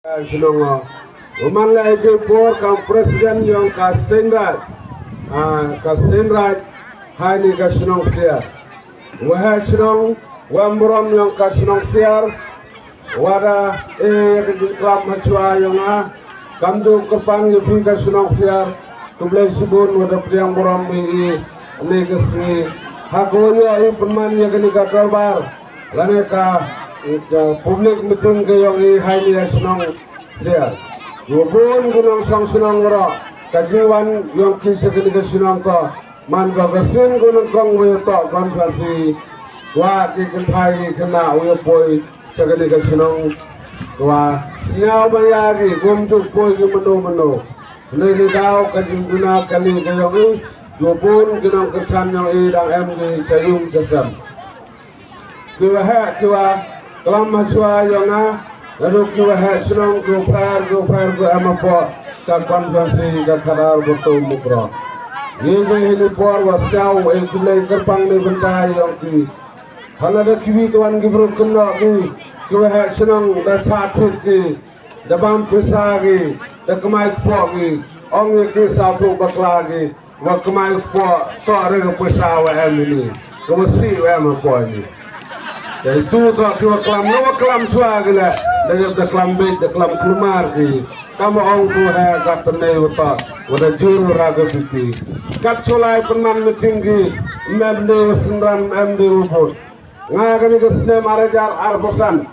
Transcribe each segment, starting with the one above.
Sinongo, umanla itu for kam presiden yang kasenrat hani kasinong siar, wahai sinong wamburam yang kasinong siar, wada kelam macua yang kamdu kepang yupi kasinong siar, tublai sibun wada priang buram ini kesni, hakonya ini perman yang kini katerbar, laneka publik meeting ke yang hai ni senang siar. Walaupun gunung sang senang wara, kajian yang kisah ke senang ko, man ko kesin gunung kong wayo konferensi, wa kikentai kena wayo poi sekali ke senang, wa siapa bayari gumtuk poi ke meno. Ini kau kajian guna kali ke yang ini, walaupun gunung kesan yang dan di sayung sesam. Kiwa kelam masua yang lalu kiwa senang gopar amapo tak konferensi kadar betul mukro. Ini por wasau ekule kerpang ni bentai yang ki. Halada kiwi tuan gibro kena ki kiwa senang dah satut ki, dabam pesa ki, dah kemai po ki, ong ki sapu bakla ki, wa kemai po to ada pesa wa ini, kemasi wa amapo ini. Itu tak kira kelam suara dari kelam bed, kelam kelumar di. Kamu orang tu kata ni utak, wada juru raga piti. Kat sulai penan tinggi, mende sendram mende ubud. Ngagani kesnem arajar arbosan,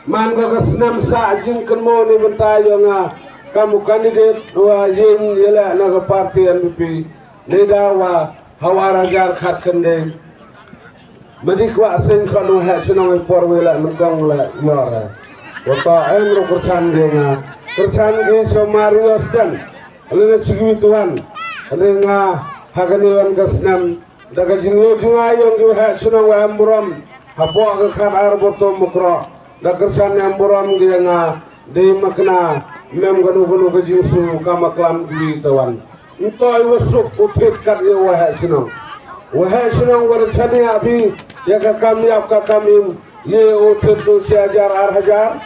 man kesnem sa jin kenmo ni bentai yang kamu kandidat dua jin yela naga parti NPP. Leda wa hawa rajar kat kendeng. Medik wa sen kalau hak senang impor wela menggang la yara. Wata emro kersan denga. Kersan ke somarios dan lene sigi tuan. Lenga hagani kesnam daga jingo jingayon ke hak senang wa amburam. Hapo ke kan arboto mukro. Da kersan amburam denga de makna mem ganu ke jinsu kama klam di tuan. Itu wasuk utit kat ye wa hak senang. Wahai senang warasani abi ya kami ye utur tu siajar arhajar.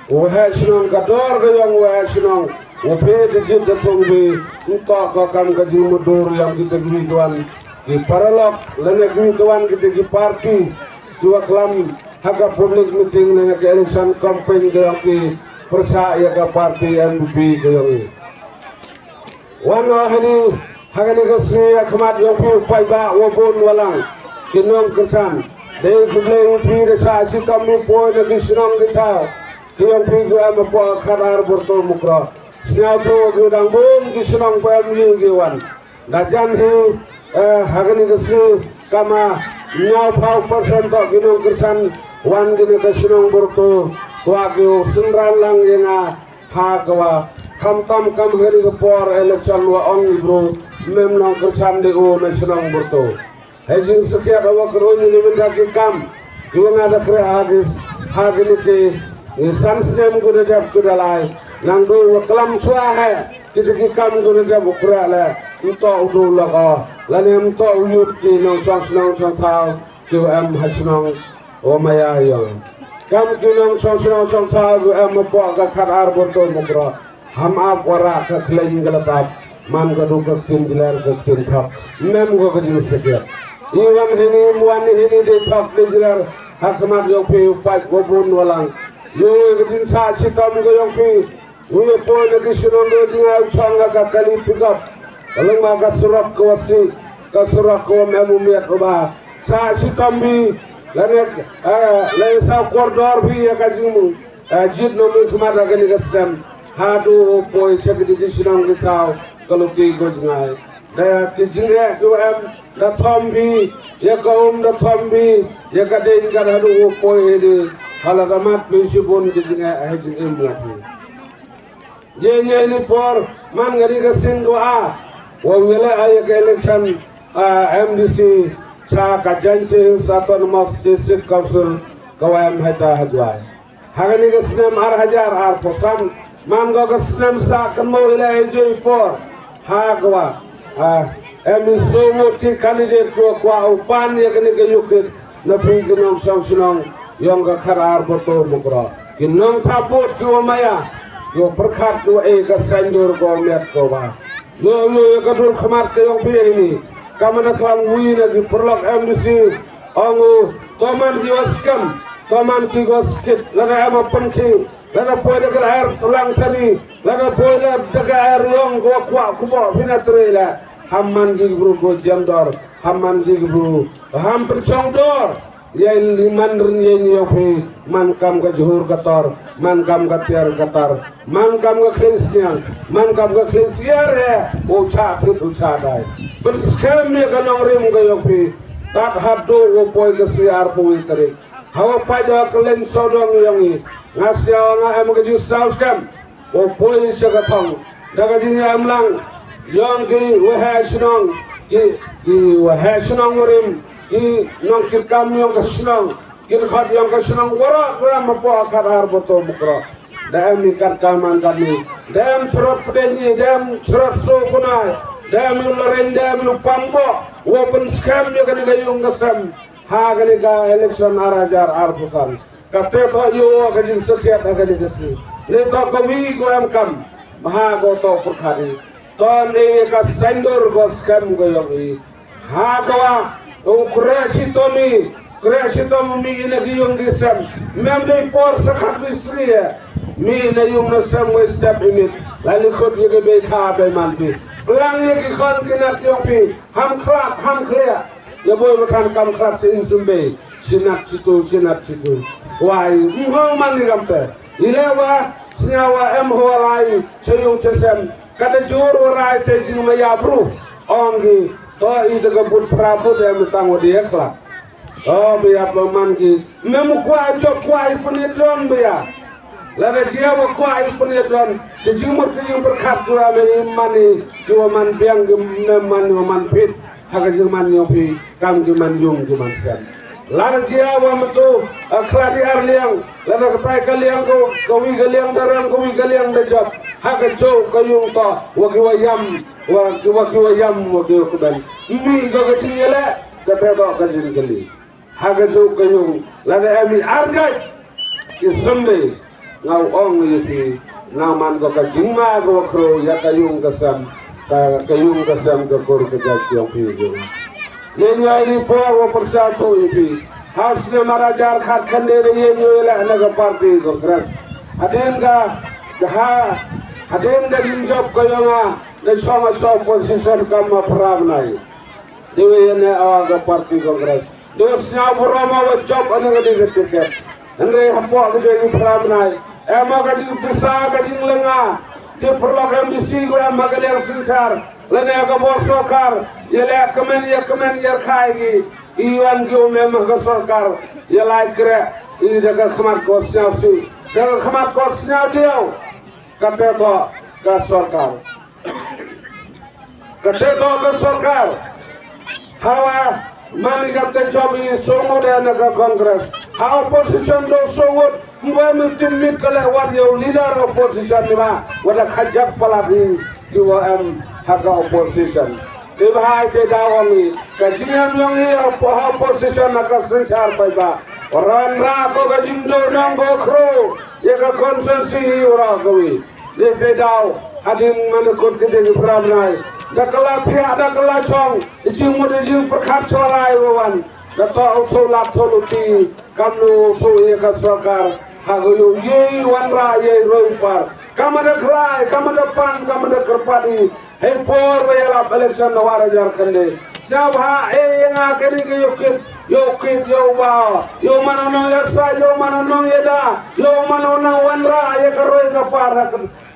Wahai senang kador yang wahai senang upe dijid datang bi untuk kami kaji mudur yang kita gini tuan di paralog lene gini tuan kita di parti dua kelam haga public meeting lene ke election campaign yang ki persa ya ke parti NPP yang wana hani hagani kesni akmat yang pi upai ba wabon walang kinong kesan dei kubleng pi resa si kami poi na kisnong kita yang pi gua mapo kadar borto mukra snya to gudang bon kisnong pam yewan dajan hi hagani kesni kama nyau pau persen to kinong kesan wan gini kisnong borto wa ge sunran lang yenga ha gwa kam hari ke por election wa on bro mem nong kersan de o nasional berto hejing setiap awak keroni ni minta kam juang ada kre hadis hadini ke sans nem guna jab kudalai nang do kelam sua hai kita kam guna jab ukra la to udu la ko lanem to uyut ki nong sang thao ki am hasnong o maya yang kam ki nong sang thao am po ga khar berto mukra ham ap wara ka klain galatap man ka du ka tin dilar ka tin thap mem go ka ju sekiat iwan hini muan hini de thap dilar hakmat yo pe upai go bun walang yo ka tin sa si kam go yo pe uyo po na kisinon do dinga changa ka kali pikap walang ma ka surak ko wasi ka surak ko memu miat ba sa si kambi lanek le sa kordor bi ya ka jimu jid no mi khmada ka ni ka stem hadu poi sekedi disinong kitau kalau ki gojngai da ki jingre ko am da thombi ya ka da thombi ya ka dein ka hadu poi de hala ramat pisi bon ki jinga ha jing em lati ye ni por man ngari ka sin doa wa wela ay ka election MDC sa ka janje saton mas district council kawam hata hajwai hagani ka sinem ar posan man go kesnem sa kemo ila enjoy for hagwa emiso moti candidate ko kwa upan ya kene ke yukit na pinginong sang sinong yang ka karar boto mukra Kinong tapot ko maya. Yo berkat ko ka sandur ko met ko ba. Yo kadul khamat ko yung ini. Kamana klang wi na di perlok embassy. Angu toman di waskam. Toman ki goskit lana ama penki. Lana poida ka air tulang tani. Lana poida daga air yung go kwa kubo pinatrela. Hamman gi bro go jamdor. Hamman gi bro. Ham perchong dor. Yai liman rinyen yopi man kam ga juhur kator man kam ga tiar katar man kam ga kristian man kam ga kristiar ya ucha fit ucha dai but scam me ga nong rim ga yopi tak hado wo boy ga siar pui tare hawa pada kelen sodong yangi ngasya nga am ga ju saus kam wo boy se ga thong daga ji amlang yong ki we ha shnong ki we ha shnong rim I nong kirkam yang kesenang, kirkat yang kesenang, wara mapo akar boto mukro. Dalam ikat kaman kami, dalam cerot pedeni, dalam cerot sokunai, dalam loreng, dalam pambo, walaupun scam yang kini gayung kesem, ha kini ga election arajar arpusan. Kata to yo kajin setiap kali kesi. Leto kami goyam kam, maha goto perkari. Ton ini kasendur go scam goyong I, ha kawa. Kreasi tomi mi ina giyong gisam memde por sakat bisriya mi na yung nasam westap imit lalikot yung be ka be manti pelang yung ikon kinak yung pi ham clear ya boy makan kam krak sin sumbe sinat situ wai mho man ni gamte ilawa sinyawa em ho lai chayung chesem kada jor warai te jing maya bru ongi to itu kebut prabut yang bertanggung dia kelak. Oh biar peman ki, memu kuai jok kuai penedon biar. Lalu siapa kuai penedon, dijumur kejung berkat dua mani, dua man biang man pit, haga juman yopi, kam juman yung juman sen. Lalu siapa metu keladi arliang, lalu kepai kaliang kawi kaliang darang kawi kaliang dejap, haga jauh kayung to, wakiwayam. Wakiwayam wakiwakudan mi gagatin yala gapedo kajin kali hagajo kayung lada ami arjai kisumbe ngau ong yiti naman gagajing ma gokro ya kayung kasam gakor kajationg pijo yenya ini po wo persato yiti hasne marajar khat khandere yenyo yala naga parti gokras adenga jinjob kayonga na sama posisyon kama pravnai dewe ne awaga parti kongres dewe snapurama wa job anaga digetiket andre hampo agde pravnai ema gajing pusa gajing lenga de program disi go ema galeng sinsar lene ga borsokar yele kamen yer khaigi iwan gi umem ga sorkar yela kre I daga khamar kosnyasi daga khamar kosnya dio kate to ga sorkar Ketika sokar, hawa mami kata jobi songo dan naga kongres, hawa posisi do songo, mami timit kelewat yo leader opposition ni ma, wadah kajak pelagi UM haga opposition. Ibahai te dawami, kajian yang ini opposition naga sensar payba, orang rago kajindo nanggo kro, ya ka konsensi orang kawi, te daw hadim manekut kede pramnai. Dakala pihak dakala song, ijing muda ijing perkat sorai wawan. Dato auto lapto luti, kamnu auto eka sokar, hagoyo ye wanra ye roipar. Kamada kelai, kamada pan, kamada kerpadi. Hempor wayalap election nawara jarkande. Sabha yang akhir ini yokit yo manono yasa yo manono yeda yo manono wanra ye karoi kapar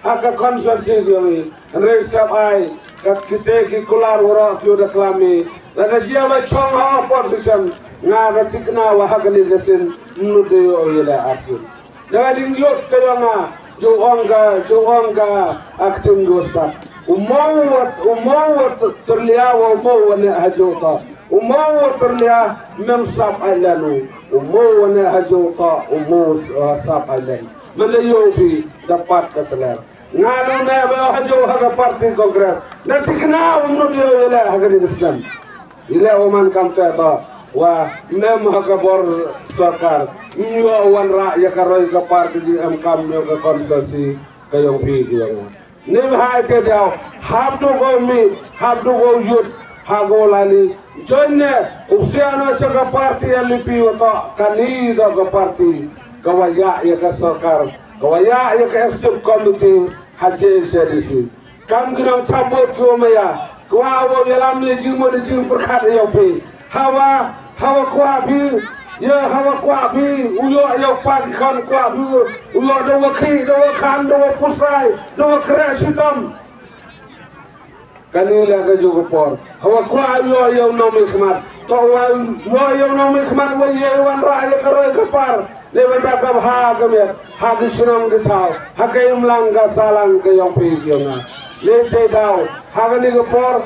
aka konsensi yomi resap ai kita ki kular wara ki udah klami lada jia ba chong ha position ngara tikna wa hagali gasin nude yo yela asin daga ding yot kayanga jo onga aktim gospa umawat terliya wa umawat hajota umawat terliya memsap ailanu umawat hajota umawat ailan malayobi dapat katalar ngano na ba hajo haga parti kongres nanti kena umno dia ila haga di Islam ila oman kamta ba wa nem hakabor sarkar nyo wan ra ya karoi ka parti ji am kam nyo ka konsulsi kayong pi yang nem hai te daw have to go me have to go youth hagolani jonne usiano sa ka parti LP wa kani da ka parti kawaya ya ka sarkar kawaya ya ka executive committee haje sedisi kam ginang tabot ko maya kwa wo yalam le jing mo de jing perkhat ya pi hawa kwa bi ya hawa kwa bi uyo ya pa kan kwa bi uyo do wa khi do wa khan do wa pusai do wa krasitam kanila ka jugo por hawa kwa yo yo no mi khmat to wa yo no mi khmat wa ye wan ra ya karo ka par le bata ka ha ka me ha ki sinam ki thao ha ka im lang ka salang ka yo pi ki na le te dau ha ka ni ka por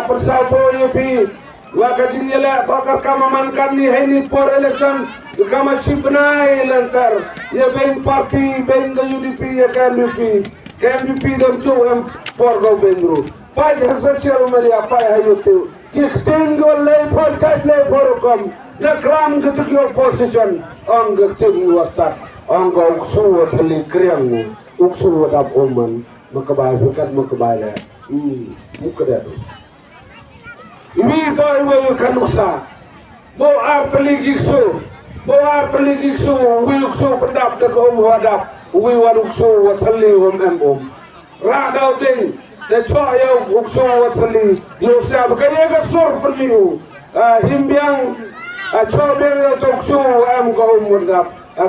persau to yo pi wa ka jingela to ka kamaman kan ni hai ni por election kama sipnai lantar ye ben party ben the UDP ya kan UDP dam chu am por go bengru pai ha social media pai ha youtube ki tingo le por chat le por kom na kram ke tu opposition ang gting wastat ang go su thali kriang uksu dap oman makabay bukat makabay mukada Iwi to iwi kanusa, bo arteli giksu, wi pedap de kom wadap, wi waruksu wateli om. Radau ding, de choy yo uksu wateli, yo siap kaya kasur perliu, himbiang choy yo tuksu kom wadap,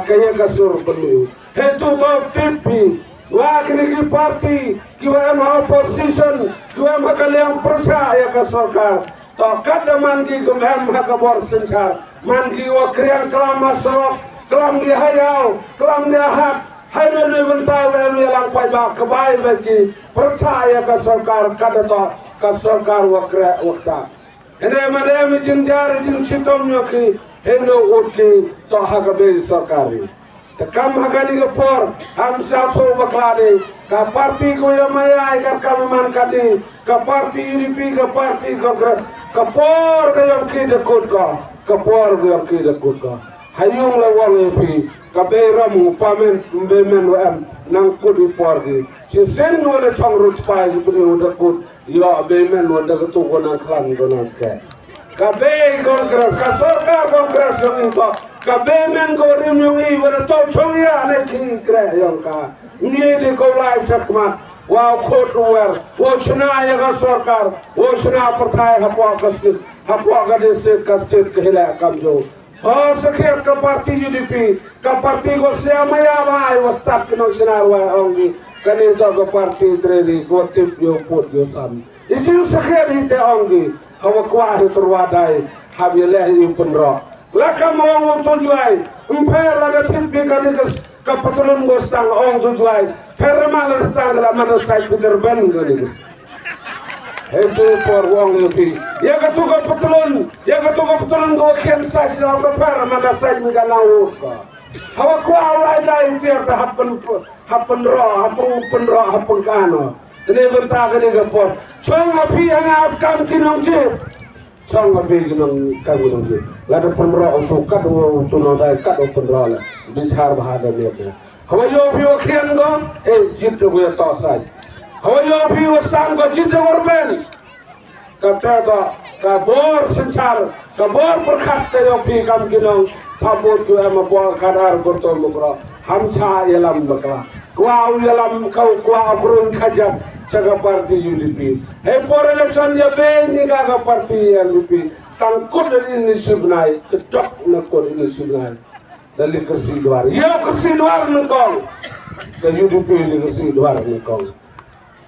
kaya kasur perliu. Hetu to tipi. Wah kini parti, kiwa opposition, kiwa makaliang percaya ke sarkar. Tokat man ki gumem hakabor sensar, man ki wa kriang kelam masrok, kelam di hayau, kelam di hak. Hai ni bentar ni lang pai ba kebai bagi percaya ke sarkar kada to ke sarkar wa kre wakta. Ene madem jinjar jin sitom nyoki, heno utki to hakabe sarkari. Kam hagani ke por ham sapo baklade ka parti ko yamaya ka kamaman kadi ka parti UDP ka parti kongres ka por ka yang ki de kut ka por ka yang ki de kut ka hayung la wang pi ka beiram pamen bemen am nang kut di por ki si sen no le chong rut pai pu de kut yo bemen no de tu ko na klang do na ska kabe kongres ka sarkar kongres yang itu kabe men ko rim yung i wala to chongya ne ki kre yang ka ni de ko lai sakmat wa khot wer wo shna ya ka sarkar wo shna parthai hapwa kastit hapwa ga de se kastit khela kamjo ho sakhe ka parti UDP ka parti go se maya bhai wastat kno shna wa ongi kane to ka parti treli go tip yo pot yo sam ijin sakhe ni te ongi hawa kwa turwadai habile impunro laka mawang tujuai umper la tim pikani ka patulun gostang ong tujuai permal stang la mana sai puter ben gani itu por wong lepi ya ka tu ka patulun go khen sai na ka per mana sai mi ga nawo hawa kwa lai dai tiar ta happen ro happen kano ne berta gani ga por chong api ana kam kinong je chong api kinong kam kinong je la da penro untuk kat untuk nodai kat penro la bichar bahada me hawa yo bi o khen go jit go ya to sai hawa yo bi o sang go jit go ben kata ka bor sensar ka bor perkhat ka yo bi kam kinong thabot ko am bo kadar gorto mukra hamsa yalam bakla kwa yalam kau kwa abrun khajab jaga parti UDP he por election ya be ni ka parti UDP tangkut dari ini sebenai kedok na ko ini sebenai dari kursi luar ya kursi luar nukong ke UDP ni kursi luar nukong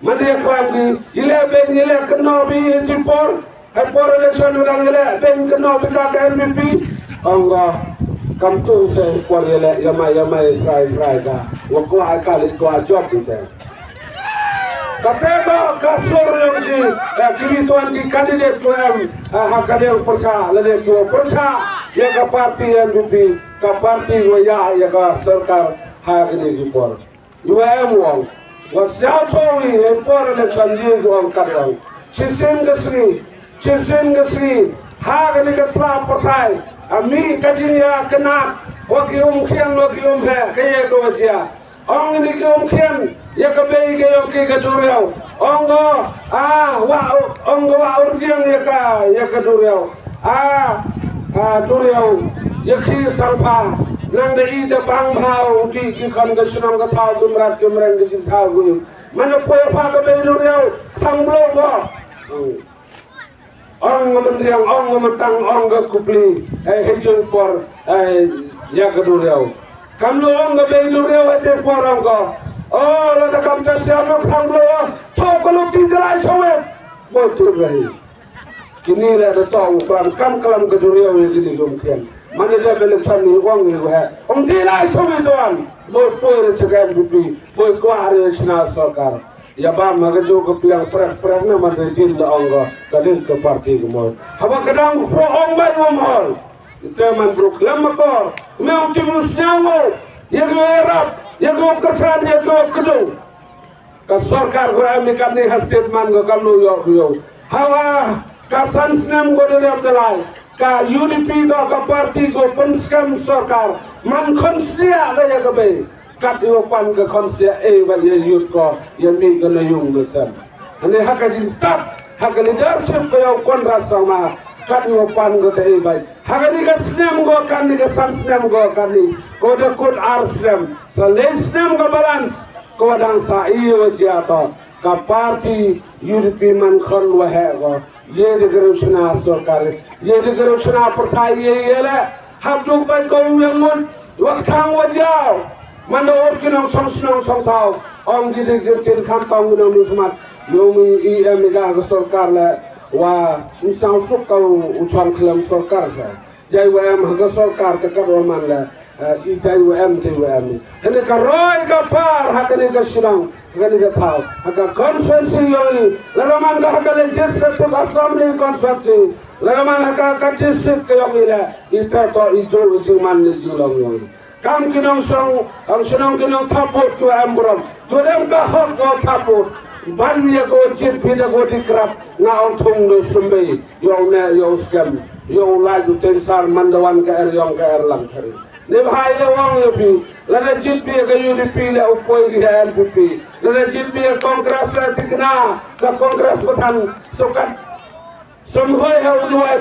madya kram ile be ile kenobi di por he por election ulang ile be kenobi ka MVP angga kam tu se por ile yama Israel ka wako akali ko job ite Kateba kasur yang di kibituan di kandidat PM hakadel persa lede tuo persa ya ka parti MVP ka parti waya ya ka sarkar hakade di por UM wong wasau towi e por le sanji wong kadang chisim gasri ha gani ka sla pothai ami kajinya kenat waki khian waki he kaye ko wajia ong ni ki khian ya ka bei ke yo ki ka duryo ongo ongo wa urjian ya ka duryo duryo yakhi sarpa nang de I de bang phao ti ki khon ga sunong ga thao kumrat kumran gi thao gu man ko pha ka bei duryo thang blo go ong mendiang ong mentang ong ga kupli hejung por ya ka duryo kam lo ong ga bei duryo ate por ong go la da kam ta sia no thang blo thao ko lo ti drai sowe bo tur rahi kini ra da to kam kalam ga duryo ye ni gom khian mana dia belum sami uang ni ha ti lai sowe doan bo por segan bupi bo ko are sna sarkar ya ba magajo ko piang prak na man din la ong ga din ko parti ko mo haba kadang pro ong ba mo hol ite man proklam ko me optimus nyawo ye go erap ye go kersan ye go kedo ka sarkar ko ami kan ni hastet man go kam lo yo hawa ka sansnam go de abdalai ka UDP do ka parti go penskam sarkar man khonslia la ya ga be kat yo pan ka khonslia ba ye yut ko ye mi ga na yung besar ane hakajin start hak leadership ko yo konra sama kat yo pan go te ba hakani ga snam go kan ni ga sansnam go kan ni ko de kod ar snam so le snam go balance ko dan sa iyo jiata ka parti UDP man khon wa he go ye de gerusna sarkar ye de gerusna partai ye la habdu ba ko yang mun waktang wajau manda orkinong song thao ong di de tin kham tong no mi smat yo mi em ga sarkar la wa usang suk ka uchang khlam sarkar sa jai wa em ga sarkar ka kar man la I jai wa em te wa em hene ka roi ka par hakane ka shirang gani ga thao haka conference yo la man ga haka legislative assembly conference la man haka ka district yo la ita to I jo man ni jilong yo kam kinong song ang sinong kinong tapot ko ambrom dodem ka hok go tapot ban ye go chip pina go dikrap na on thung no sumbe yo ne yo scam yo la ju tensar mandawan ka yong ka lang thari ne bhai le wang yo pi la na chip pi ga UDP le upoi gi LPP la na chip pi congress la tikna ka congress pathan sokat somhoi ha duai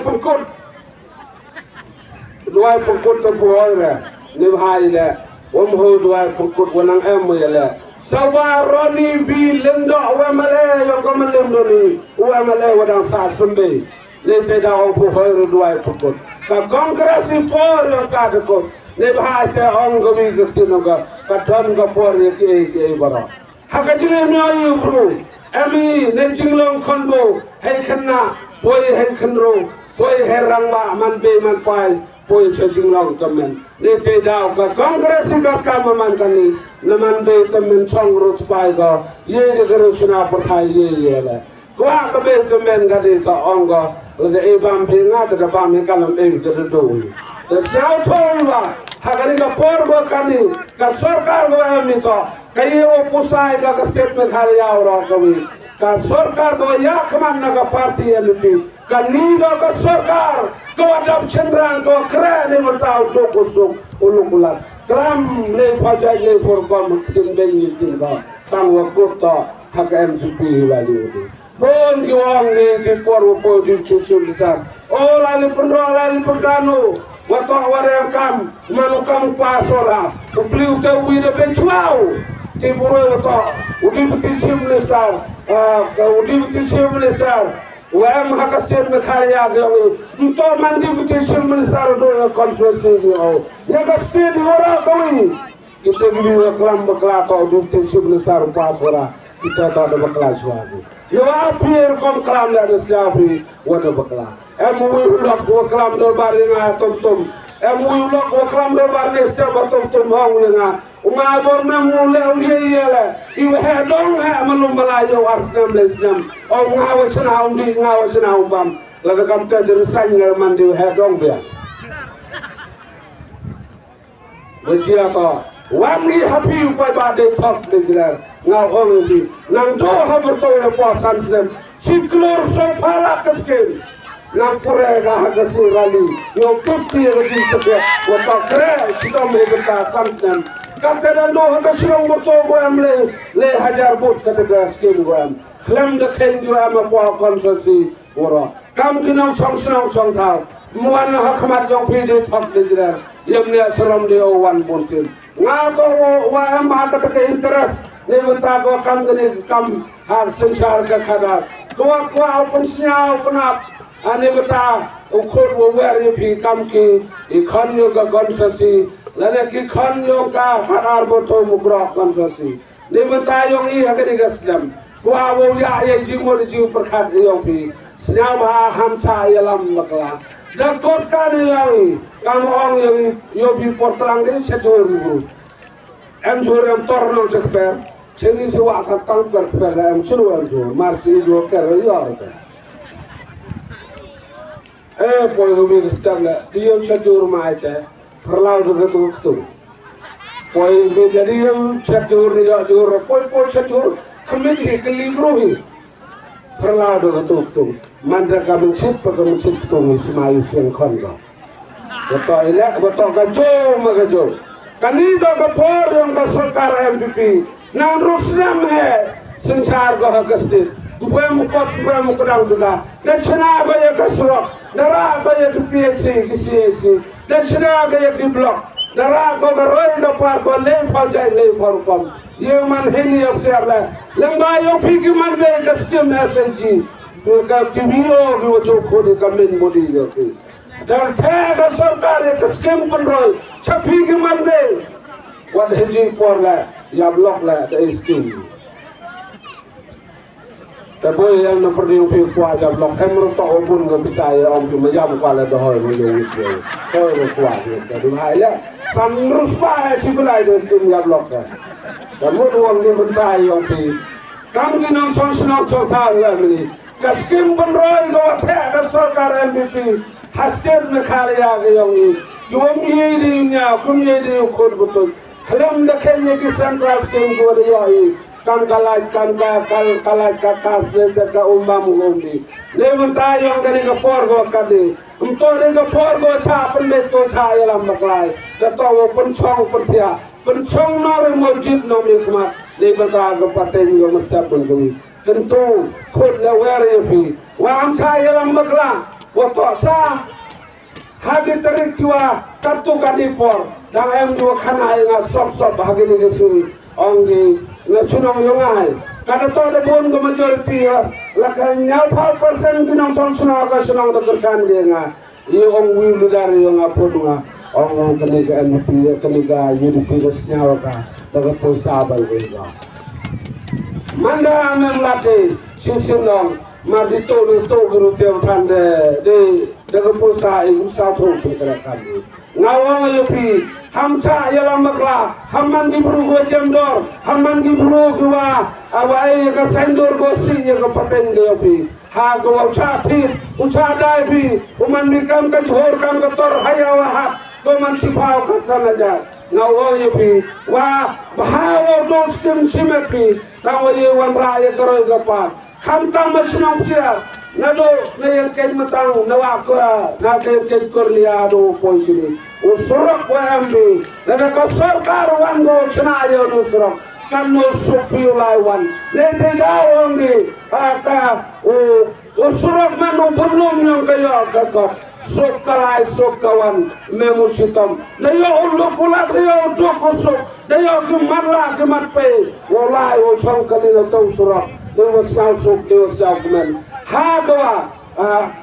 pukut to boy ra ne bhai le ho duai pukut wanang em ye le sawa roni bi lendo wa male yo ko lendo ni wa male wadang sa sumbe le te da o pu hoy duai pukut ka congress ni por yo ka de ko ne bhai te ong go bi gtino ga ka don go por ye ke bara haka jine mi ayu bro ami ne jinglong khonbo hay khanna poi hay khanro poi hay rangba man be man pai poi che jinglong kamen ne te da ka congress ka kam man kani na man be kamen chong rut pai ga ye de garo suna pathai ye la kwa ka be kamen ga de ka ongo le e bam be nga de bam me kalam e de do the sao thonwa hagani ka porbo kani ka sarkar go ami to kai opusai ka state me khali aur kawi ka sarkar go ya khaman na ka party LP ka nido ka sarkar ko adoption rang ko krane motau to kusuk ulukula kram le phajai le for kom tin ben tin ka tang wa kutta hak MPP value bon ki wang le ki por po di chusul ta ola le pundano wato warem kam manu kam pasora upliu te wi de benchwao ti buru wato udi biti simle sar udi biti simle sar wam hakasir me khaya gawi to mandi biti simle sar do conference yo ya gaste di ora gawi kita gini klam bakla to udi biti simle sar pasora kita to bakla swagi yo apir kom klam la de slavi wada bakla emu lok ko klam do bari nga tom emu lok ko klam do bari ste tom hong nga uma bor na mu le yele I he dong ha malum bala yo arsnam lesnam o nga wasna undi nga wasna umbam la da kam te der sanya man di he dong be wajia ko wami happy pa ba de top de gra nga only nang do ha berto le po sansnem siklor so pala kasken Nampure gahagasi rally. Yo 50 regi sepe. Wata kre sidom egata samsam. Kata no hagasilong moto goam le hajar bot kata skim goam. Klem de khen jo am po konsosi ora. Kam kinong song thao. Muan hakmat jong phi de thok de jira. Yemne salam de o wan bonsin. Nga ko wa am hata ke interest. Ne bata ko kam gani kam har sansar ka khada. Ko open snya open up. Ane bata ukhod wo wer ye phi kam ki ikhan yo ka konsosi. Lane ki khan yo ka khadar boto mukra konsosi. Ne bata yo I hakani gaslam. Ko wo ya ye jimor jiu prakhat yo phi. Snya ma hamcha yalam makla. Dan kot kali yang kamu orang yang yobi portlang ini sejauh ribu, jurem tornong sekeper, sini sewa akan tangkar keper, seluar tu, marsi dua kali orang tu. Poin kami kestarlah, dia sejauh rumah itu, perlahan tu tu. Poin jadi yang sejauh ni sejauh, poin sejauh, kami ni kelibruhi. Perlahan tu. Mandra kami sip tu Ismail Siang Kondo. Betul ilak, betul gajo magajo. Kani do kapor yang kasarkar MPP. Nang Ruslam hai संसार को हकस्ते उपाय मुकदम दुगा दक्षिणा गए कसरो दरा गए पीएससी किसी दक्षिणा गए की ब्लॉक दरा को रोई द पार को ले फौजाई ले फॉरकम ये मन है नहीं अब से अगला लंबा यो फी की मन में कसके मैसेज जी तो का टीवीओ की वो जो खोले कमेंट मोदी जो की डर थे का सरकार एक स्कीम बन रही छपी की मन में वन है जी पर ला या ब्लॉक ला the scheme tapi yang seperti upi kuaja blok emro to pun nggak bisa ya om cuma jam kuala dohoi menjadi itu kau kuaja jadi bahaya samrus pak si belai dari tim ya blok kan kamu uang dia bentai om pi kamu kena senang soal lah ini kaskim penroi kau teh kasar MVP hasil mekhalia yang ini jual mihinya kumyedi ukut betul halam dekenya kisan kaskim kau dia ini kan kalai kakas ka umbam ngombi le menta yang kani ka porgo kadi umto ne ka porgo cha pande to cha yalam maklai da to wo penchong na re mojid no mi kuma le menta ka paten yo mustapun kami tentu khod la were fi wa am cha yalam makla wo to sa hagi tarik kiwa tatu kadi por dang em jo khana nga sop hagi ni gesui ongi na sunong yungai kada to de bon go majority la kan nyau 5% kinong sunong ka sunong to persen dia nga i ong wi lu dari yang apodunga ong kaniga MP kaniga UDP resnya ka daga posa bal ga manda mem late sisinong ma dito guru te thande de daga posa I usa tho pergerakan ngawang yopi hamsa yalam makla hamman di buru jemdor hamman di buru gua awai ka sendor gosi ya ka paten yopi ha gua usa dai bi uman mikam ka jhor kam ka tor haya wa ko man sipao ka sanaja ngawang yopi wa bahawo dos kim simepi tawaye wan raya karo ka pa khamtam masnong sia nado nayan ken matang nawa ko na ken korlia do poisini usurok wambi nada ka sarkar wango chanayo usurok kan no supiu laiwan nete dawongi aka usurok manu bunum yang kayo ka sokalai sokawan memusitam dayo uluk kulak dayo untuk kusuk dayo kemarla kematpe walai wo sangkali to usurok dewa sao kemen hagawa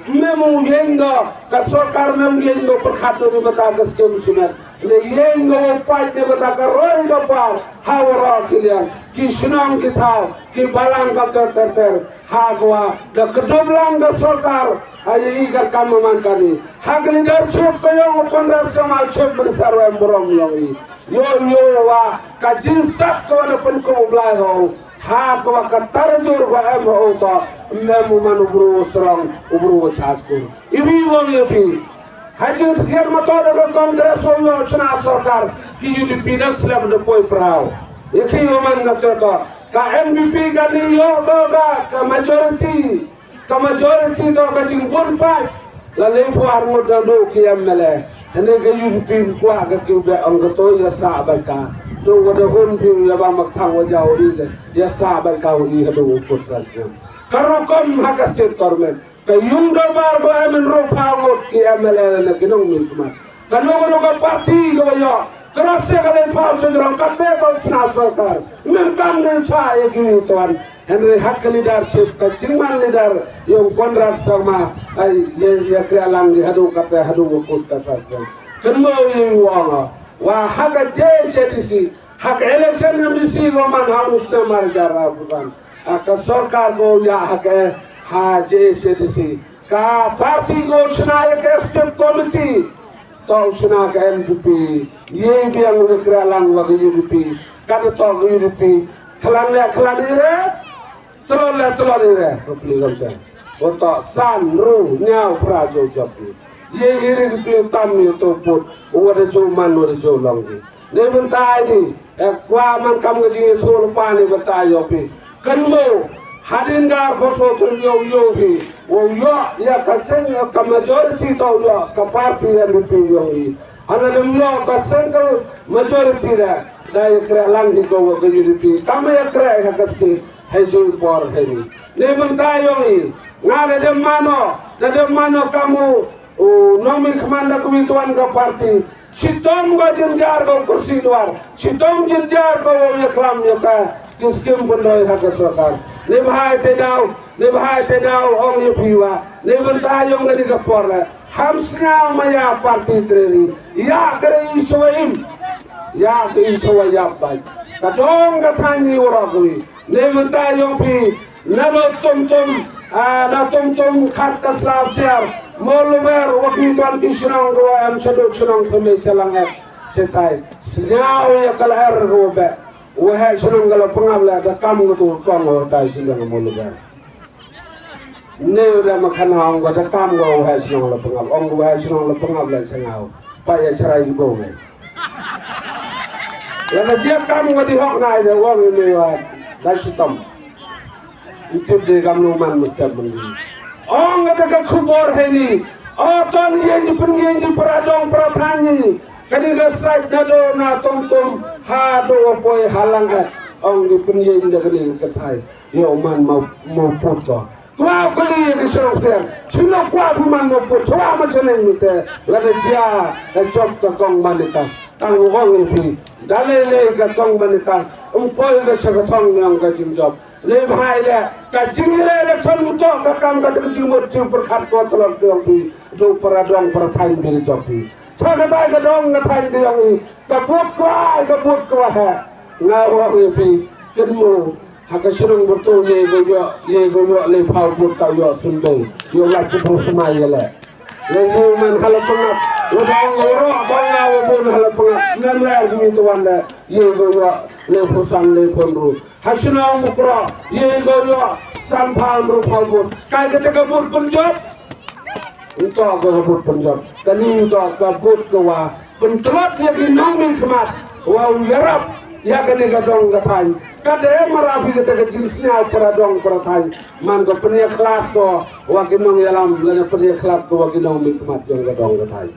memu yengo ka sarkar memu yengo perkhatu di mata gaskem sunar le yengo pai de mata ka roigo pa hawara kilian ki sunang ki thao ki balang ka ter hagawa da kedoblang da sarkar ayi ga kamaman kani hagli da chep ko yo konra sama chep besar wa borom yo wa ka jinstat ko na pen ko blai ho ha ko ka tarjur wa am ho ta memu manu bro serang ubro chasku ibi wo yepi hajin sekian motor ke kongres wo chana sarkar ki UDP naslab de poi prao ikhi yo man gato ka MVP ga ni yo ga ka majority ka majority to ka jing bon pa la le puar mo da do ki amele ene ga yu pin kwa ga ki be ang to ya sa ba ka do wa da hon pi ya ba mak thang wa jaw ri le ya sa ba ka ri ha do ko sa karo kom ha ka state government ka yung do bar go amen ro pa mo ki amele na kinong min kuma kanu ko parti go yo kerasnya kalian paham sendiri, katanya kau senang sarkar, memang dan saya gini tuan, Henry hak leadership, kecingman leader, yang Konrad sama, ya kealang di hadu kata hadu wukut kasasnya, kenapa yang wanga, wah hak JCDC, hak election yang disi roman harusnya marjara bukan, ke sarkar go ya hak JCDC, ka parti go senang ke state committee. Tahu sena ke NPP, ye biang udah keralang lagi UDP, kada tahu UDP, kelan ire, telur ire, kepelikan teh, otak san ru nyau prajo japi, ye iri kepelikan tamu itu pun, udah jauh jauh lagi. Ni bentai ni, kuaman kamu jadi jauh lupa ni bentai japi, kenmo hadin gar boso terjauh yogi, ya kasen ka majority tau yo ka parti yang dipilih, ana demlo ka central majority dah kira lang di kau ke UDP, kami kira kasih hijau por hari. Ni bentai yogi, ngada demano kamu nomi kemana kewituan ke parti. Sitom ga jenjar kau kursi luar, sitom jenjar kau yaklam yaka kiskim bendoi hak sarkar. Lebih tedau orang yepiwa, lebih tayong dari kapora. Hamsnya maya parti teri, ya kere iswaim, ya ke iswa ya baik. Kadong katani orang kuli, lebih tayong pi, nado tom kat kaslap siar. Molumer waktu tuan kisnong gua am seduk senong kami celangat setai senyau ya kalah robe wahai senong kalau pengabla ada kamu tu kamu tai senong molumer ne udah makan orang gua ada kamu wahai senong kalau pengab orang wahai senong kalau pengabla senyau paya cerai juga me lalu dia kamu gua dihok naik dah wang ini wah dah sitom itu dia kamu man mesti beli. Oh ngata ka khubor heni oh ton yenji peradong prathanyi kadi ga side nado na tom ha do poi halanga ong di penyenji da kali kathai yo man mau puto kwa kali ke sorok sino kwa man mau puto ma chenen mite la dia da chop ka kong manita tang wong ni dalele ka kong manita poi ga sagatong yang ka jimjob le bhai le ka jingile election muto ka kam ka jingmot jing perkhat ko tolong pi do paradong prathai biri jopi saga ga dong na thai de yang ka put kwa ha ngawa pi kedmo haka surung betul ye go le phau put ka yo sundai yo la ku semai le le man hala pengap udang oro bangaw pun hala pengap nan la mi to wanda ye go le pusan le ponru hasna mukra ye go san phal ru phal put kai ka ka put punjab untuk go put punjab kani untuk ka put ko wa pentrot ye ki nong min khmat wa yarab ya kani ga dong ga thai kada marafi ga ta jinsnya paradong prathai man go penia kelas ko wa kinong yalam lana penia kelas ko wa kinong min khmat dong ga thai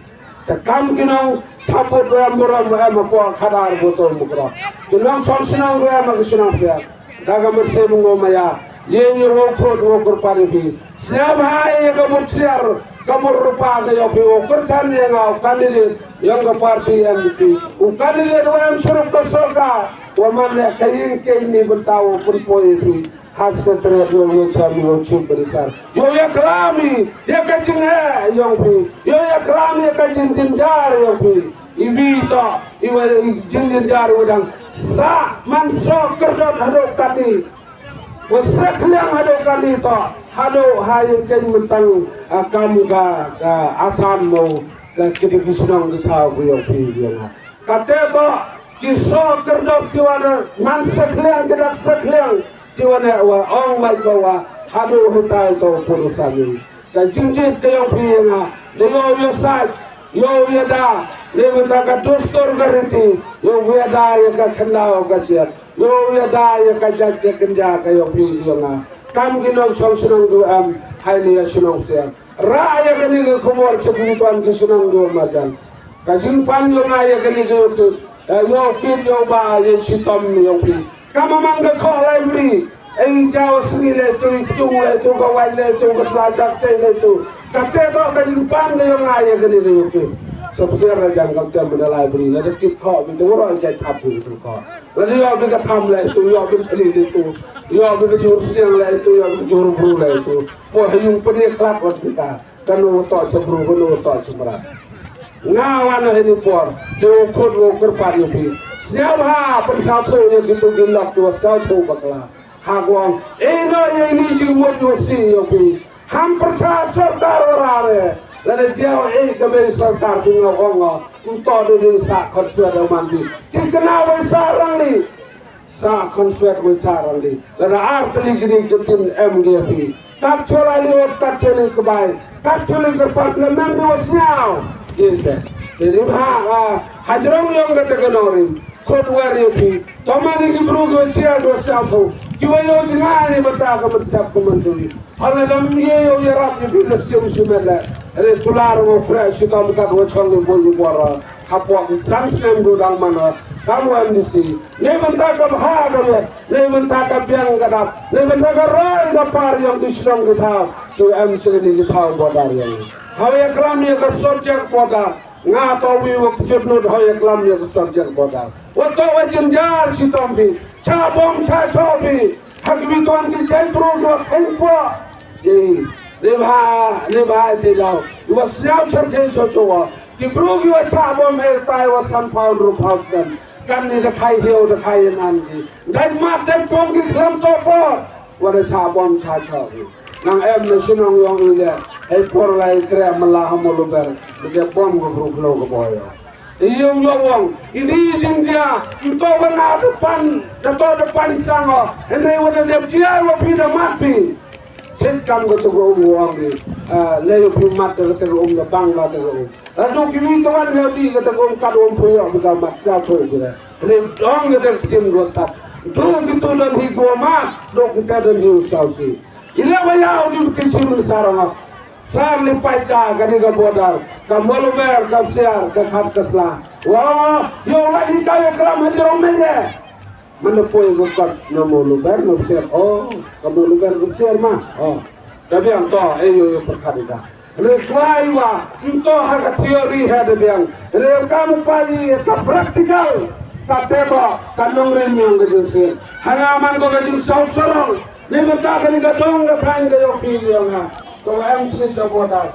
ta kam kinong thapot ram ma ko khadar botol mukra kinong sonsinong ma kisnong pya daga merse mungo maya ye ni ro kur pare bi siap hai ga mutsiar kamur rupa ga yo ko kursan ye ngau kandidat yang ga parti MP u kandidat wa am surup ko soga wa man le kayin ke ni bentawo pun poeti khas ke tere yo sami yo chim bersar yo ya klami ya kajing hai yo pi yo ya klami ya kajing jar yo pi ibito iwa jin jar udang sa man so kerdot hado kati wasak yang hado kali to hado hayu ken mentang kamu ga asam mau ga kidi kisnong di tau yo pi yo kate to kiso kerdot kiwana man sakliang gedak sakliang kiwana wa ong mai ko wa hado hutai to purusani dan jinjit ke yo pi nga de yo sai yo yada le mata ka dostor gariti yo yada ya ka khandao ka sia yo yada ya ka jat ke kenja ka yo pi yo nga kam ginong song sinong do hai ni sinong siam ra ya gani ke khomor sebituan ke sinong do majan kajin pan yo na ya gani ke yo kit yo ba ye sitom yo pi kam mang ke kho library ei jao sri le tu ka wai le tu ka slajak te le tu kate to kajin pan yo na ya gani ke yo pi सबसे रजान कब बना लाइब्रेरी लगे कि खा भी तो वो राज चाहे छाप भी तो खा लगे यार भी का थाम लाए तो यार भी चली दे तो यार भी जोर से लाए तो यार भी जोर ब्रू लाए तो वो हयूं पर ये क्लास बस बिता कनो वो तो अच्छा ब्रू कनो वो तो अच्छा मरा ना वाना है नहीं पर जो खुद वो कर पारी भी सियाब हाँ पर साथ हो ये कितो गिल्ला तो साथ हो बकला हाँ गुआं ए नो ये नहीं जो मोटी सी यो भी हम प्रचार सरकार हो रहा है lalu jauh kembali serta dengan orang untuk diri sak konsuat mandi. Dikenal besarang ni, sak konsuat besarang ni. Lalu arti gini ketin MDP. Tak coba lihat tak celi kebaik, tak celi ke parlemen dosnya. Gitu. Jadi hadirong yang kata kenorin. Kodwar yopi, tomani ki brugo cia do sapo. Kiwa yo jingani bataka matap komandoi. Hala dam ye yo yarap ki bilas ke usumela. Ele tular wo fresh kam ka wo chong bolu bora. Hapwa ki sansnem do dang mana. Kamu amdisi. Ne banta ka bhagale, ne banta ka biang gadap, ne banta ka roy da par yang disrong githa. To am sini githa bodar yang. Hawe kram ye ka subject bodar. Nga to wi wo jodno hoye klam ye subject bodar wato wajen jar sitombi cha bom cha chobi hakbi ton ki jai pro do khenpo ne bha te lao was now chhe so cho ki pro ki wa cha bom he tai wa san pound ru house kan ni da khai heo da khai nan ki dai ma den pom ki klam to po wa da cha bom cha chobi nang em na sinong yong ile ai por lai kre malah molo ber de bom go group lo go boyo iyo yong ini jinja to wana depan sango ende wona de jia wo pi da mapi ken kam go to go wong ni le yo pi mat de te go da bang la de go adu kimi to wan he di ga go ka do pu yo ga ma sa to gure le dong de tim go sta do ki to dan hi go ma do ki ta dan hi sa si ile wa ya odi ki sim saranga sar le paita gani ga bodar ka moluber ka siar ka khat kasla wa yo la hi ka yo kram hajro meye man poe go kat na moluber no siar oh ka moluber go siar ma oh tapi ang to yo perkadida le kwai wa into ha ka theory ha de biang le kam pali ka practical ka teba ka nongre nyang ga jese hanga man go ga jin sau sorong ne mata ka ni ga dong ga khan ga yo pi yo nga to am sini sabodar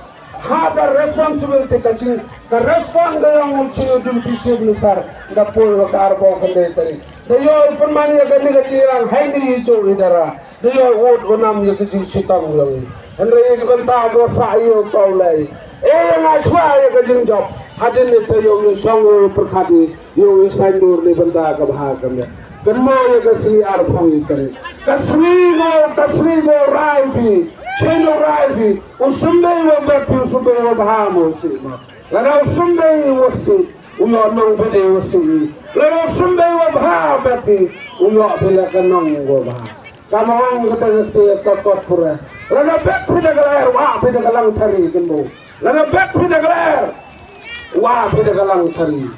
ha the responsibility kachin the respond ga yang ulchi dum piche nusar da pol wa kar bo kande tari de yo permani ga ni ga yang hai ni cho idara de yo wot onam ye ki sitam lawi andre ye banta go sa yo to lai e nga swa ye ga jing job hadin ni te yo song perkhadi yo sandur ni banta ga bha kam Kenmo ye kasri arpoi tari kasri go rai bi cheno rai bi usumbe wo bepi usumbe wo bahamo sima lana usumbe wo si uyo nong bede wo si lana usumbe wo baha bepi uyo bela kanong go baha kama wong kete tot pura lana bepi de galer wa be de galang tari kenmo lana bepi de galer wa be de galang tari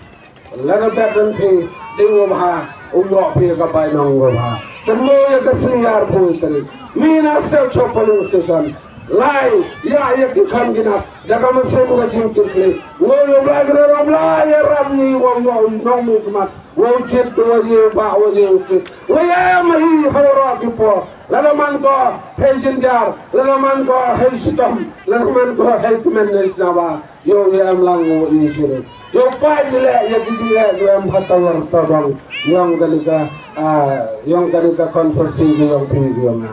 lana bepi pe de wo baha uyo be ga bai nong go baha kenmo ye kasri arpoi tari mina sel chopalung session lai ya ye ki khan gina daga ma se mo ga jin kirle wo yo bla gra ram la ye ram ni wo no mi kuma wo jet do ye ba wo ye ki wo ye ma hi hawra ki po la man ko hey jinjar la man ko hey sitam la man ko hey kumen ne saba yo ye am lang wo ni sire yo pa le ye ki le yo am hatawar sabang yang dalika konsorsi yang pi yo na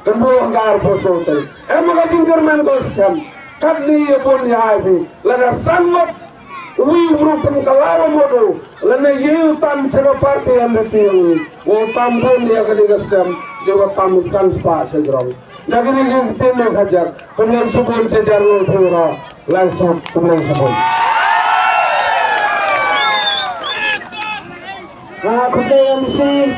Kemo ngar poso tari. Ema tinggal man gosam. Kadni ye pun yabi. Lana sangat wi grupen kalawa modo. Lana ye tam sero parti amati. Wo tam thon ye kadi gosam. Dewa tam sans pa sedrong. Nagini ye tene hajar. Kemudian subon sejar lo pura. Langsung kemudian subon. Kemudian misi